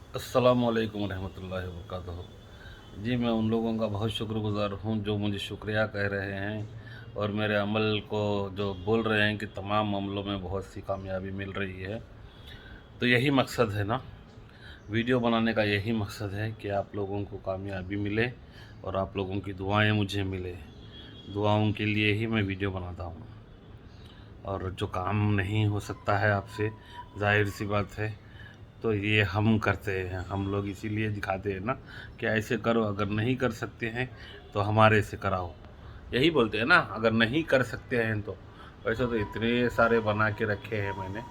अस्सलामुअलैकुम रहमतुल्लाहि व बरकातहू। जी, मैं उन लोगों का बहुत शुक्रगुज़ार हूँ जो मुझे शुक्रिया कह रहे हैं और मेरे अमल को जो बोल रहे हैं कि तमाम अमलों में बहुत सी कामयाबी मिल रही है। तो यही मकसद है ना, वीडियो बनाने का यही मकसद है कि आप लोगों को कामयाबी मिले और आप लोगों की दुआएं मुझे मिले। दुआओं के लिए ही मैं वीडियो बनाता हूँ। और जो काम नहीं हो सकता है आपसे, ज़ाहिर सी बात है, तो ये हम करते हैं। हम लोग इसीलिए दिखाते हैं ना कि ऐसे करो, अगर नहीं कर सकते हैं तो हमारे से कराओ। यही बोलते हैं ना, अगर नहीं कर सकते हैं तो। वैसे तो इतने सारे बना के रखे हैं मैंने,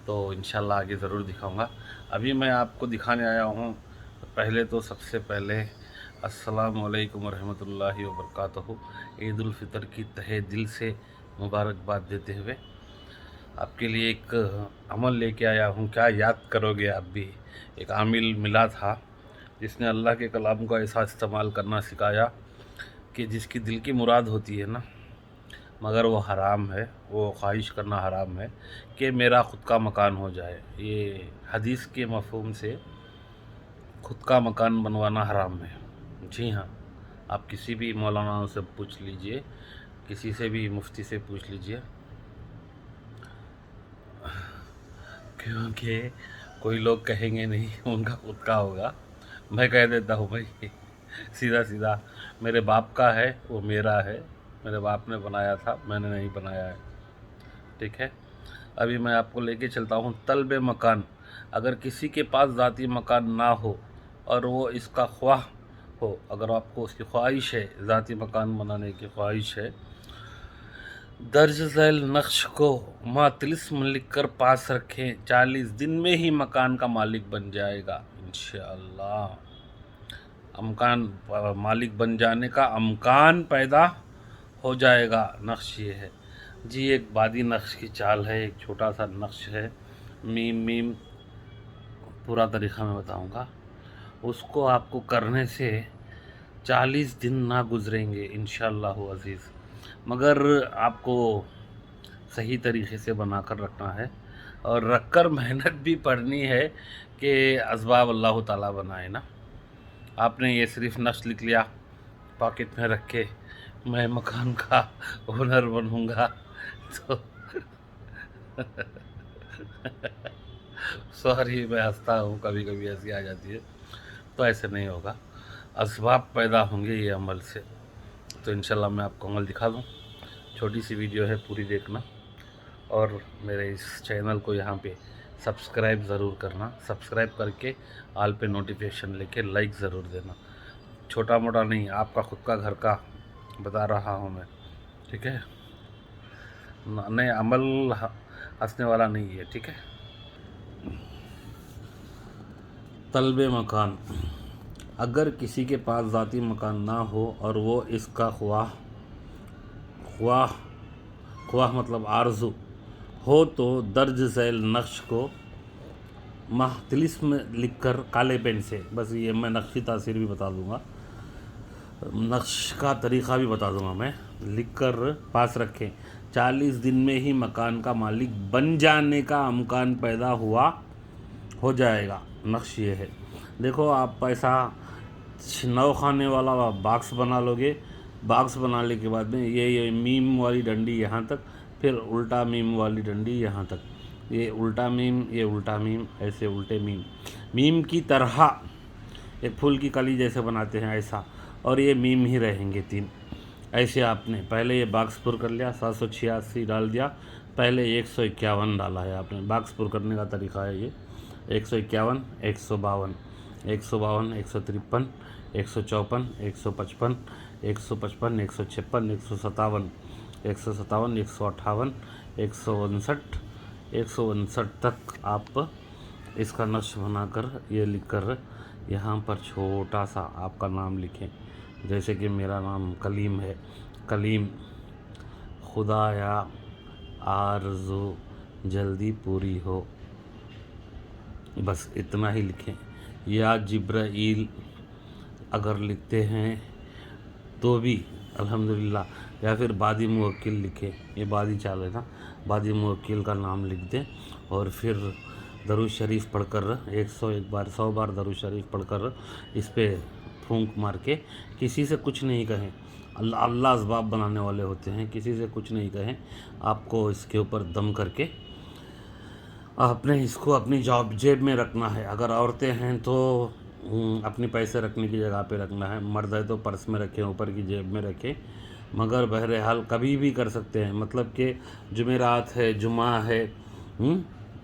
तो इंशाल्लाह आगे ज़रूर दिखाऊंगा। अभी मैं आपको दिखाने आया हूँ। पहले तो सबसे पहले अस्सलाम वालेकुम रहमतुल्लाहि व बरकातहू। ईद उल फितर की तहे दिल से मुबारकबाद देते हुए आपके लिए एक अमल लेके आया हूँ। क्या याद करोगे आप भी। एक आमिल मिला था जिसने अल्लाह के कलाम को ऐसा इस्तेमाल करना सिखाया कि जिसकी दिल की मुराद होती है ना, मगर वो हराम है, वो ख्वाहिश करना हराम है कि मेरा ख़ुद का मकान हो जाए। ये हदीस के मफ़हूम से ख़ुद का मकान बनवाना हराम है। जी हाँ, आप किसी भी मौलाना से पूछ लीजिए, किसी से भी मुफ्ती से पूछ लीजिए, क्योंकि कोई लोग कहेंगे नहीं उनका खुद का होगा। मैं कह देता हूँ भाई, सीधा सीधा, मेरे बाप का है वो मेरा है। मेरे बाप ने बनाया था, मैंने नहीं बनाया है। ठीक है। अभी मैं आपको लेके चलता हूँ तलब मकान। अगर किसी के पास ज़ाती मकान ना हो और वो इसका ख्वाह हो, अगर आपको उसकी ख्वाहिश है, ज़ाती मकान बनाने की ख्वाहिश है, दर्ज झैल नक्श को तिलिस्म लिख कर पास रखें। 40 दिन में ही मकान का मालिक बन जाएगा इंशाअल्लाह। अमकान मालिक बन जाने का अमकान पैदा हो जाएगा। नक्श ये है जी, एक बादी नक्श की चाल है, एक छोटा सा नक्श है। मीम मीम पूरा तरीक़ा मैं बताऊंगा। उसको आपको करने से 40 दिन ना गुज़रेंगे इंशाअल्लाह अज़ीज़। मगर आपको सही तरीक़े से बना कर रखना है और रख कर मेहनत भी पड़नी है कि असबाब अल्लाह ताला बनाए ना। आपने ये सिर्फ़ नक्श लिख लिया, पॉकेट में रख के मैं मकान का ओनर बनूंगा, तो सॉरी, मैं हंसता हूँ, कभी कभी हंसी आ जाती है। तो ऐसे नहीं होगा, असबाब पैदा होंगे ये अमल से। तो इंशाल्लाह मैं आपको अमल दिखा दूँ। छोटी सी वीडियो है, पूरी देखना और मेरे इस चैनल को यहाँ पे सब्सक्राइब ज़रूर करना। सब्सक्राइब करके आल पे नोटिफिकेशन लेके लाइक ज़रूर देना। छोटा मोटा नहीं, आपका खुद का घर का बता रहा हूँ मैं। ठीक है, नहीं अमल हंसने वाला नहीं है। ठीक है। तलब मकान। अगर किसी के पास ज़ाती मकान ना हो और वो इसका ख्वाह ख्वाह ख्वाह मतलब आरज़ू हो, तो दर्ज झैल नक्श को तिलिस्म लिख कर काले पेन से, बस ये मैं नक्श की तासीर भी बता दूंगा, नक्श का तरीक़ा भी बता दूंगा मैं, लिख कर पास रखें। 40 दिन में ही मकान का मालिक बन जाने का अमकान पैदा हो जाएगा। नक्श ये है, देखो आप ऐसा 9 खाने वाला बॉक्स बना लोगे। बॉक्स बनाने के बाद में ये मीम वाली डंडी यहाँ तक, फिर उल्टा मीम वाली डंडी यहाँ तक, ये उल्टा मीम, ये उल्टा मीम, ऐसे उल्टे मीम, मीम की तरह एक फूल की कली जैसे बनाते हैं ऐसा, और ये मीम ही रहेंगे 3। ऐसे आपने पहले ये बॉक्स पुर कर लिया, 786 डाल दिया, पहले 151 डाला है आपने। बॉक्स पुर करने का तरीका है ये, 151, 152, 152, 153, 154, 155, 155, 156, 157, 157, 158, 159, 159 तक आप इसका नक्श बनाकर ये लिखकर यहाँ पर छोटा सा आपका नाम लिखें। जैसे कि मेरा नाम कलीम है, कलीम, खुदाया आरज़ू जल्दी पूरी हो, बस इतना ही लिखें। या जिब्राईल अगर लिखते हैं तो भी अल्हम्दुलिल्लाह, या फिर बादी मुवक्किल लिखें, ये बादी चाल है ना, बादी मुवक्किल का नाम लिख दें और फिर दरूद शरीफ पढ़कर 101 बार 100 बार दरूद शरीफ पढ़कर इस पे फूंक मार के किसी से कुछ नहीं कहें। अल्लाह अल्लाह असबाब बनाने वाले होते हैं, किसी से कुछ नहीं कहें। आपको इसके ऊपर दम करके आपने इसको अपनी जेब में रखना है। अगर औरतें हैं तो अपनी पैसे रखने की जगह पे रखना है, मर्द है तो पर्स में रखें, ऊपर की जेब में रखें। मगर बहरहाल कभी भी कर सकते हैं, मतलब कि जुमेरात है, जुमा है,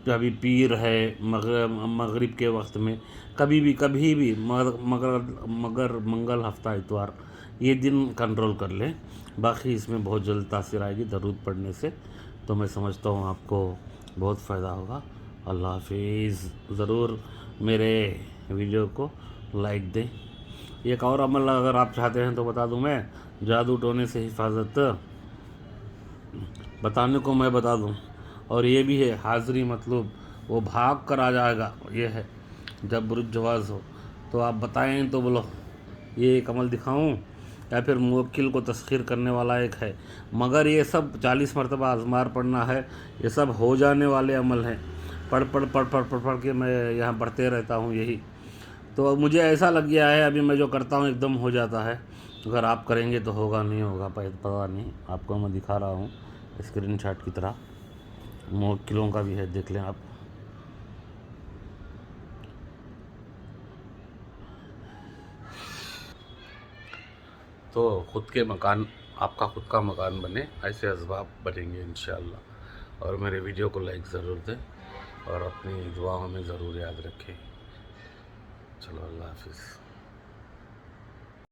कभी पीर है, मगरिब के वक्त में, कभी भी मगर मंगल, हफ्ता, इतवार, ये दिन कंट्रोल कर लें। बाकी इसमें बहुत जल्द तासीर आएगी दरूद पढ़ने से। तो मैं समझता हूँ आपको बहुत फ़ायदा होगा। अल्लाह हाफिज़। ज़रूर मेरे वीडियो को लाइक दें। एक और अमल अगर आप चाहते हैं तो बता दूं मैं, जादू टोने से हिफाजत बताने को मैं बता दूं। और ये भी है, हाज़री मतलब वो भाग कर आ जाएगा। ये है जब बुरुज जवाज़ हो तो आप बताएं तो बोलो ये एक अमल दिखाऊं, या फिर मुवक्किल को तस्खीर करने वाला एक है। मगर ये सब 40 मरतबा अज़मार पढ़ना है। ये सब हो जाने वाले अमल हैं। पढ़ के मैं यहाँ पढ़ते रहता हूँ यही। तो मुझे ऐसा लग गया है अभी मैं जो करता हूँ एकदम हो जाता है। अगर आप करेंगे तो होगा, नहीं होगा पता नहीं। आपको मैं दिखा रहा हूँ स्क्रीनशॉट की तरह। मुवक्किलों का भी है, देख लें आप। तो ख़ुद के मकान, आपका ख़ुद का मकान बने, ऐसे असबाब बनेंगे इंशाअल्लाह। और मेरे वीडियो को लाइक ज़रूर दें और अपनी दुआओं में ज़रूर याद रखें। चलो, अल्लाह हाफिज़।